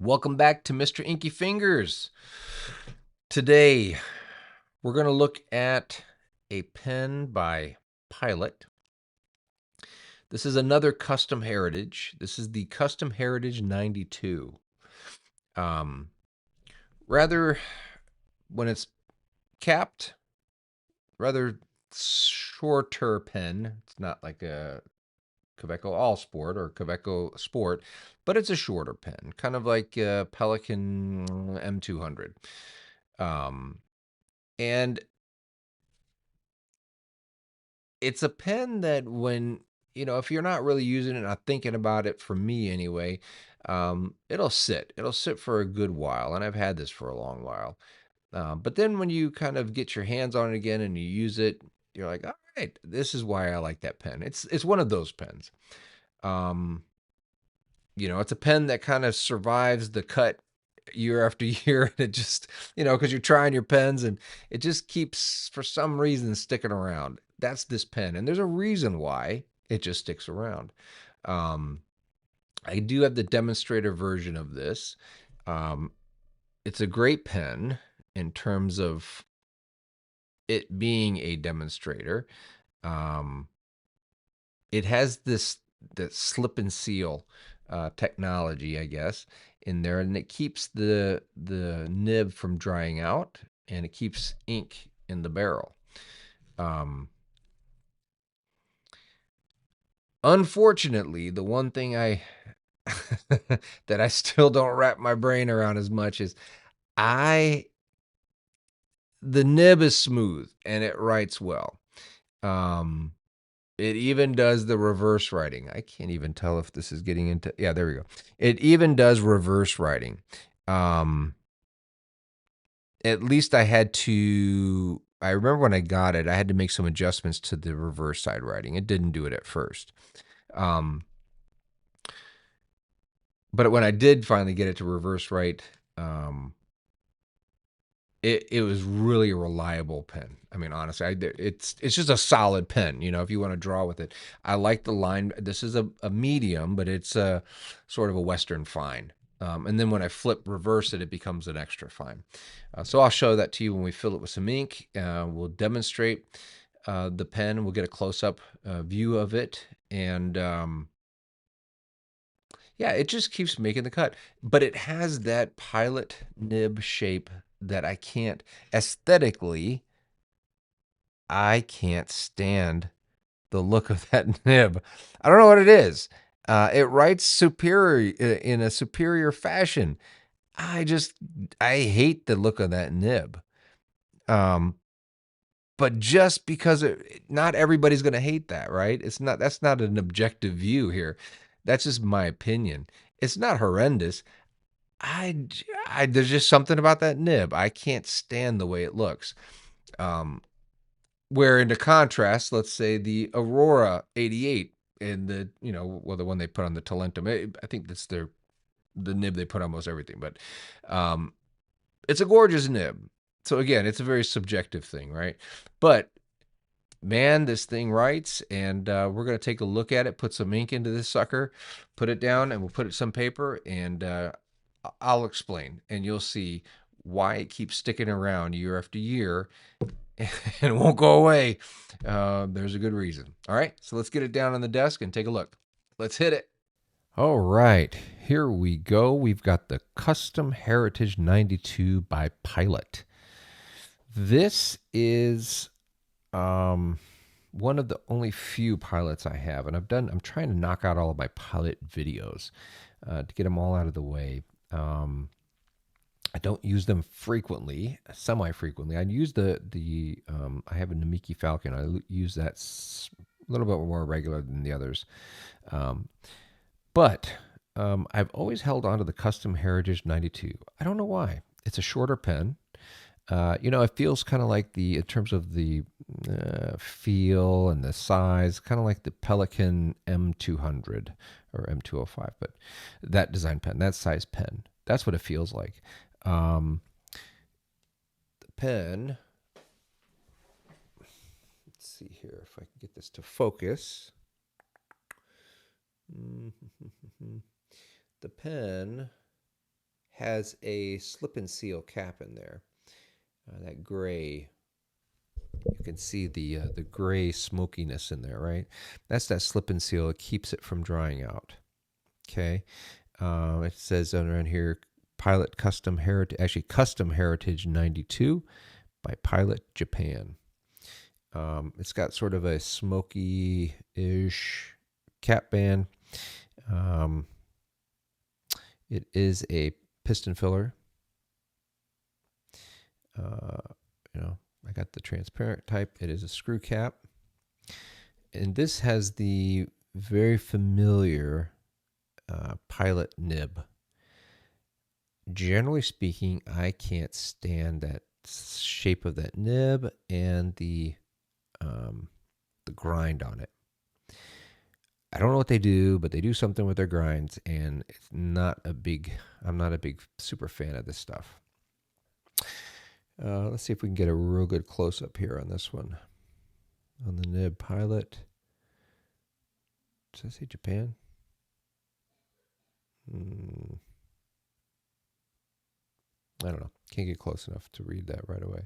Welcome back to Mr. Inky Fingers. Today, we're going to look at a pen by Pilot. This is another custom heritage. This is the Custom Heritage 92. Rather, when it's capped, rather shorter pen. It's not like a Kaweco All Sport or Kaweco Sport, but it's a shorter pen, kind of like Pelikan M200. And it's a pen that when, if you're not really using it, not thinking about it, for me anyway, it'll sit. It'll sit for a good while, and I've had this for a long while. But then when you kind of get your hands on it again and you use it, you're like, all right, this is why I like that pen. It's one of those pens. It's a pen that kind of survives the cut year after year, and it just, because you're trying your pens and it just keeps, for some reason, sticking around. That's this pen, and there's a reason why it just sticks around. I do have the demonstrator version of this. It's a great pen in terms of it being a demonstrator. It has the slip and seal technology, I guess, in there, and it keeps the nib from drying out, and it keeps ink in the barrel. Unfortunately, the one thing I that I still don't wrap my brain around as much is the nib is smooth and it writes well. It even does the reverse writing. I can't even tell if this is getting into, yeah, there we go. It even does reverse writing. At least I remember when I got it, I had to make some adjustments to the reverse side writing. It didn't do it at first. But when I did finally get it to reverse write, it was really a reliable pen. I mean, honestly, it's just a solid pen. If you want to draw with it, I like the line. This is a medium, but it's a sort of a Western fine. And then when I reverse it, it becomes an extra fine. So I'll show that to you when we fill it with some ink. We'll demonstrate the pen. We'll get a close-up view of it, and yeah, it just keeps making the cut. But it has that pilot nib shape that aesthetically, I can't stand the look of that nib. I don't know what it is. It writes superior in a superior fashion. I hate the look of that nib. But just because not everybody's going to hate that, right? That's not an objective view here. That's just my opinion. It's not horrendous. There's just something about that nib. I can't stand the way it looks. Where into contrast, let's say the Aurora 88 and the one they put on the Talentum. I think that's the nib they put on most everything, but it's a gorgeous nib. So again, it's a very subjective thing, right? But man, this thing writes, and we're going to take a look at it, put some ink into this sucker, put it down, and we'll put it some paper, and I'll explain, and you'll see why it keeps sticking around year after year and won't go away. There's a good reason. All right, so let's get it down on the desk and take a look. Let's hit it. All right, here we go. We've got the Custom Heritage 92 by Pilot. This is one of the only few pilots I have, and I'm trying to knock out all of my pilot videos to get them all out of the way. I don't use them frequently, semi-frequently. I use I have a Namiki Falcon. I use that a little bit more regular than the others. But I've always held on to the Custom Heritage 92. I don't know why. It's a shorter pen. It feels kind of like in terms of the feel and the size, kind of like the Pelikan M200 or M205, but that design pen, that size pen, that's what it feels like. The pen, let's see here if I can get this to focus. The pen has a slip and seal cap in there. That gray, you can see the gray smokiness in there, right? That's that slip and seal. It keeps it from drying out. Okay. It says around here, Pilot Custom Heritage, actually Custom Heritage 92 by Pilot Japan. It's got sort of a smoky-ish cap band. It is a piston filler. I got the transparent type. It is a screw cap. And this has the very familiar Pilot nib. Generally speaking, I can't stand that shape of that nib and the grind on it. I don't know what they do, but they do something with their grinds, and I'm not a big super fan of this stuff. Let's see if we can get a real good close-up here on this one. On the nib Pilot. Does that say Japan? I don't know. Can't get close enough to read that right away.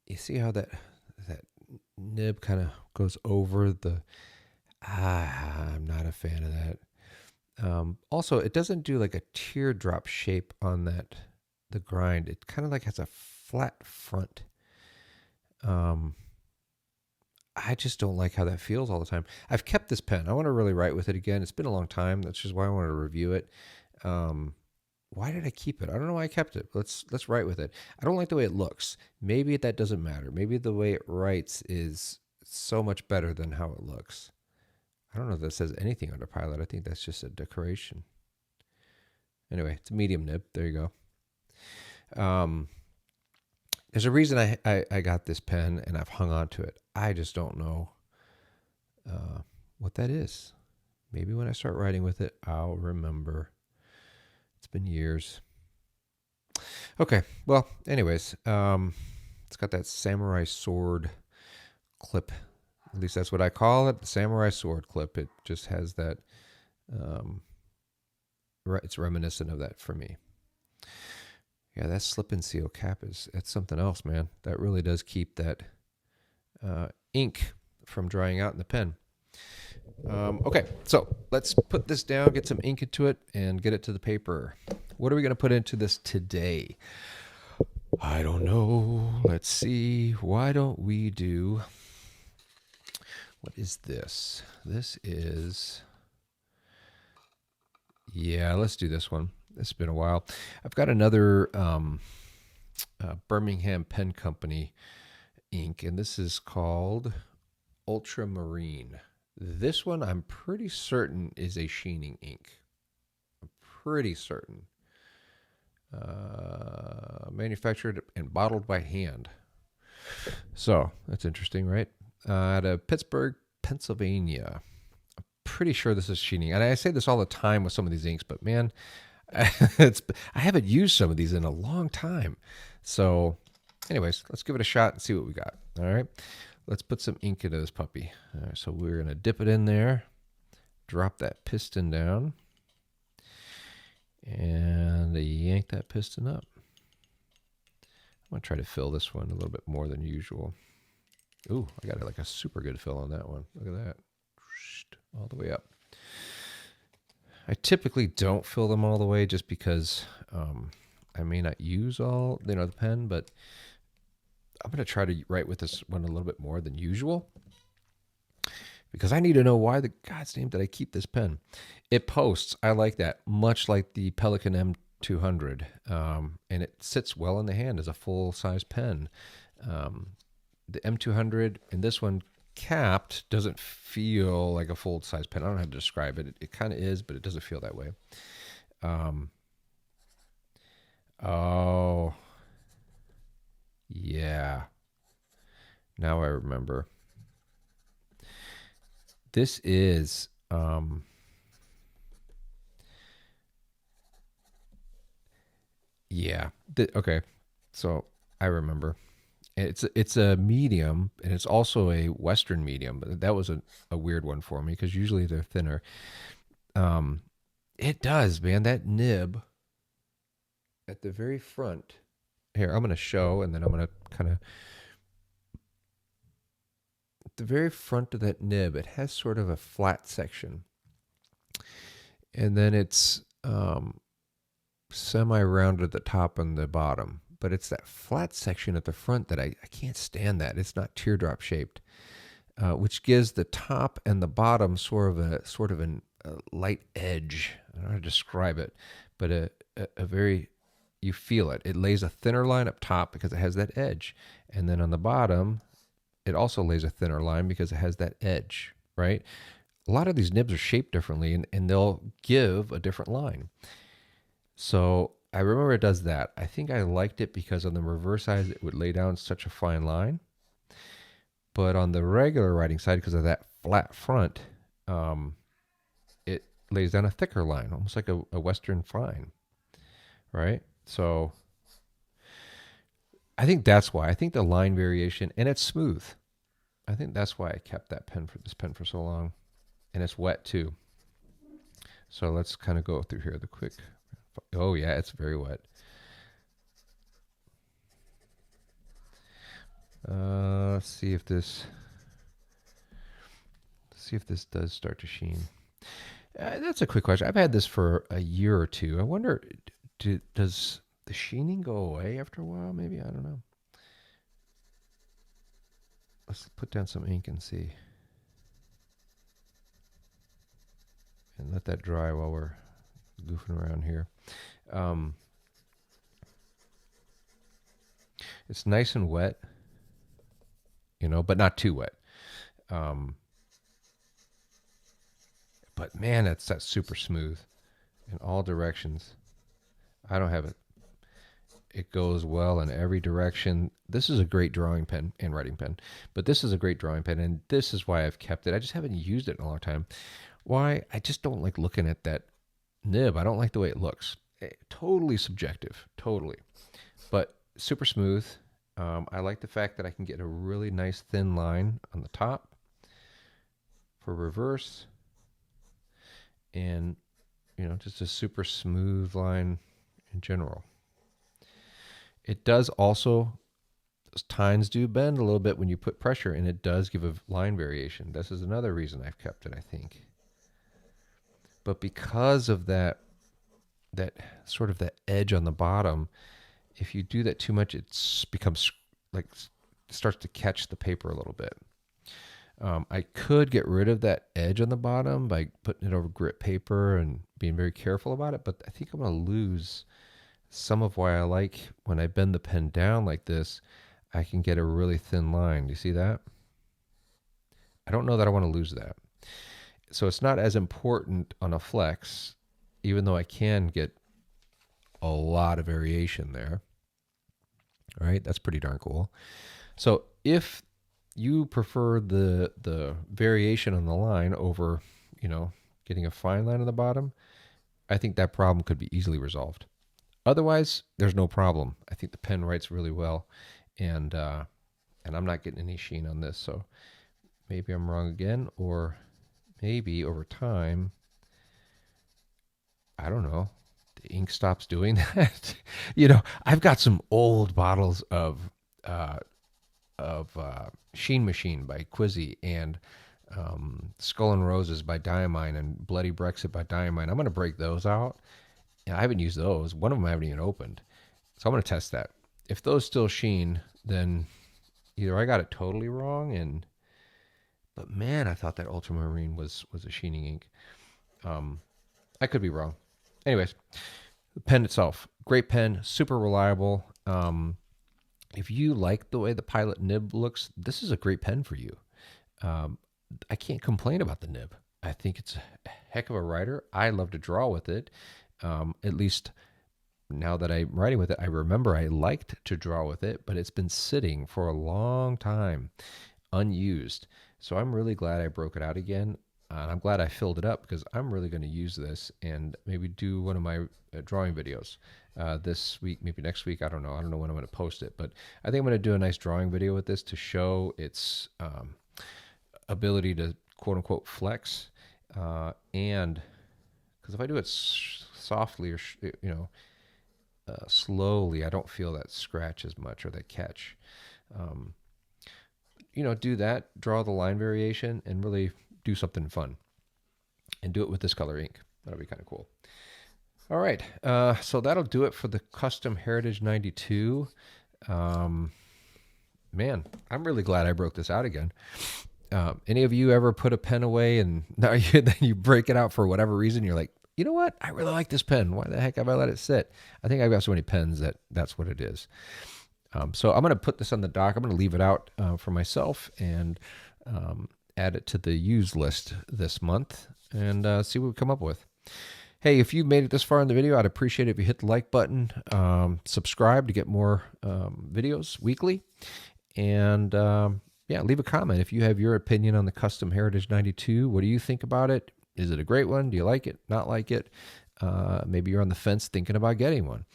You see how that nib kind of goes over the... I'm not a fan of that. Also, it doesn't do like a teardrop shape on the grind. It kind of like has a flat front. I just don't like how that feels all the time. I've kept this pen. I want to really write with it again. It's been a long time. That's just why I wanted to review it. Why did I keep it? I don't know why I kept it. Let's write with it. I don't like the way it looks. Maybe that doesn't matter. Maybe the way it writes is so much better than how it looks. I don't know if that says anything under Pilot. I think that's just a decoration. Anyway, it's a medium nib. There you go. There's a reason I got this pen and I've hung on to it. I just don't know what that is. Maybe when I start writing with it, I'll remember. It's been years. Okay, well, anyways, it's got that samurai sword clip. At least that's what I call it, the samurai sword clip. It just has that, it's reminiscent of that for me. Yeah, that slip and seal cap that's something else, man. That really does keep that ink from drying out in the pen. Okay, so let's put this down, get some ink into it, and get it to the paper. What are we going to put into this today? I don't know. Let's see. Why don't we do... What is this? This is... Yeah, let's do this one. It's been a while. I've got another Birmingham Pen Company ink, and this is called Ultramarine. This one I'm pretty certain is a sheening ink. I'm pretty certain. Manufactured and bottled by hand. So that's interesting, right? Out of Pittsburgh, Pennsylvania. I'm pretty sure this is sheening. And I say this all the time with some of these inks, but man, I haven't used some of these in a long time. So anyways, let's give it a shot and see what we got. All right. Let's put some ink into this puppy. All right, so we're going to dip it in there, drop that piston down, and yank that piston up. I'm going to try to fill this one a little bit more than usual. Ooh, I got like a super good fill on that one. Look at that. All the way up. I typically don't fill them all the way just because I may not use all, the pen, but I'm going to try to write with this one a little bit more than usual because I need to know why the God's name did I keep this pen. It posts. I like that, much like the Pelikan M200, and it sits well in the hand as a full-size pen. The M200 and this one capped doesn't feel like a full-size pen. I don't know how to describe it. It kind of is, but it doesn't feel that way. Oh, yeah. Now I remember. This is yeah. Okay. So I remember. It's a medium, and it's also a Western medium. But that was a weird one for me because usually they're thinner. It does, man. That nib at the very front. Here, I'm going to show, and then I'm going to kind of at the very front of that nib, it has sort of a flat section, and then it's semi-rounded at the top and the bottom. But it's that flat section at the front that I can't stand. That it's not teardrop shaped, which gives the top and the bottom sort of a light edge. I don't know how to describe it, but a very, you feel it. It lays a thinner line up top because it has that edge, and then on the bottom, it also lays a thinner line because it has that edge, right? A lot of these nibs are shaped differently, and they'll give a different line. So I remember it does that. I think I liked it because on the reverse side, it would lay down such a fine line. But on the regular writing side, because of that flat front, it lays down a thicker line, almost like a Western fine, right? So I think that's why. I think the line variation, and it's smooth. I think that's why I kept this pen for so long. And it's wet too. So let's kind of go through here the quick. Oh yeah, it's very wet. Let's see if this does start to sheen. That's a quick question. I've had this for a year or two. I wonder, does the sheening go away after a while? Maybe, I don't know. Let's put down some ink and see. And let that dry while we're goofing around here. It's nice and wet, but not too wet. But man, that's super smooth in all directions. I don't have it. It goes well in every direction. This is a great drawing pen and writing pen, but this is a great drawing pen, and this is why I've kept it. I just haven't used it in a long time. Why? I just don't like looking at that nib. I don't like the way it looks. Totally subjective, totally. But super smooth. I like the fact that I can get a really nice thin line on the top for reverse, and just a super smooth line in general. It does also, tines do bend a little bit when you put pressure, and it does give a line variation. This is another reason I've kept it, I think. But because of that sort of that edge on the bottom, if you do that too much, it becomes like, starts to catch the paper a little bit. I could get rid of that edge on the bottom by putting it over grit paper and being very careful about it, but I think I'm going to lose some of why I like when I bend the pen down like this, I can get a really thin line. Do you see that? I don't know that I want to lose that. So it's not as important on a flex, even though I can get a lot of variation there. All right, that's pretty darn cool. So if you prefer the variation on the line over, getting a fine line on the bottom, I think that problem could be easily resolved. Otherwise, there's no problem. I think the pen writes really well, and I'm not getting any sheen on this, so maybe I'm wrong again, or maybe over time, I don't know, the ink stops doing that. I've got some old bottles of Sheen Machine by Quizzy and Skull and Roses by Diamine and Bloody Brexit by Diamine. I'm going to break those out. I haven't used those. One of them I haven't even opened. So I'm going to test that. If those still sheen, then either I got it totally wrong, but man, I thought that ultramarine was a sheening ink. I could be wrong. Anyways, the pen itself, great pen, super reliable. If you like the way the Pilot nib looks, this is a great pen for you. I can't complain about the nib. I think it's a heck of a writer. I love to draw with it. At least now that I'm writing with it, I remember I liked to draw with it, but it's been sitting for a long time, unused. So I'm really glad I broke it out again. And I'm glad I filled it up because I'm really going to use this and maybe do one of my drawing videos this week, maybe next week. I don't know. I don't know when I'm going to post it, but I think I'm going to do a nice drawing video with this to show its ability to quote unquote flex and Because if I do it softly or, slowly, I don't feel that scratch as much or that catch. Do that, draw the line variation, and really do something fun. And do it with this color ink. That'll be kind of cool. All right, so that'll do it for the Custom Heritage 92. Man, I'm really glad I broke this out again. Any of you ever put a pen away and now then you break it out for whatever reason? You're like, you know what? I really like this pen. Why the heck have I let it sit? I think I've got so many pens that's what it is. So I'm going to put this on the dock. I'm going to leave it out for myself and add it to the use list this month and see what we come up with. Hey, if you made it this far in the video, I'd appreciate it if you hit the like button, subscribe to get more videos weekly, and leave a comment if you have your opinion on the Custom Heritage 92. What do you think about it? Is it a great one? Do you like it? Not like it? Maybe you're on the fence thinking about getting one.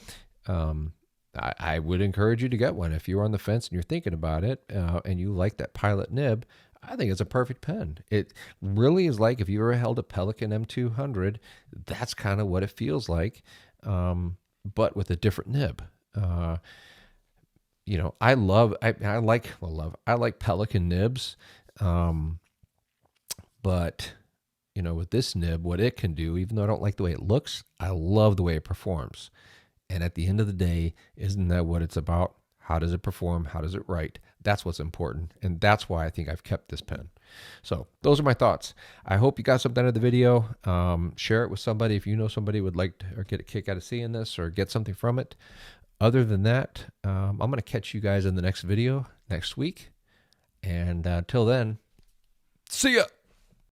I would encourage you to get one. If you're on the fence and you're thinking about it and you like that Pilot nib, I think it's a perfect pen. It really is like if you ever held a Pelikan M200, that's kind of what it feels like, but with a different nib. I like Pelikan nibs, but with this nib, what it can do, even though I don't like the way it looks, I love the way it performs. And at the end of the day, isn't that what it's about? How does it perform? How does it write? That's what's important. And that's why I think I've kept this pen. So those are my thoughts. I hope you got something out of the video. Share it with somebody if you know somebody would like to or get a kick out of seeing this or get something from it. Other than that, I'm going to catch you guys in the next video next week. And until then, see ya.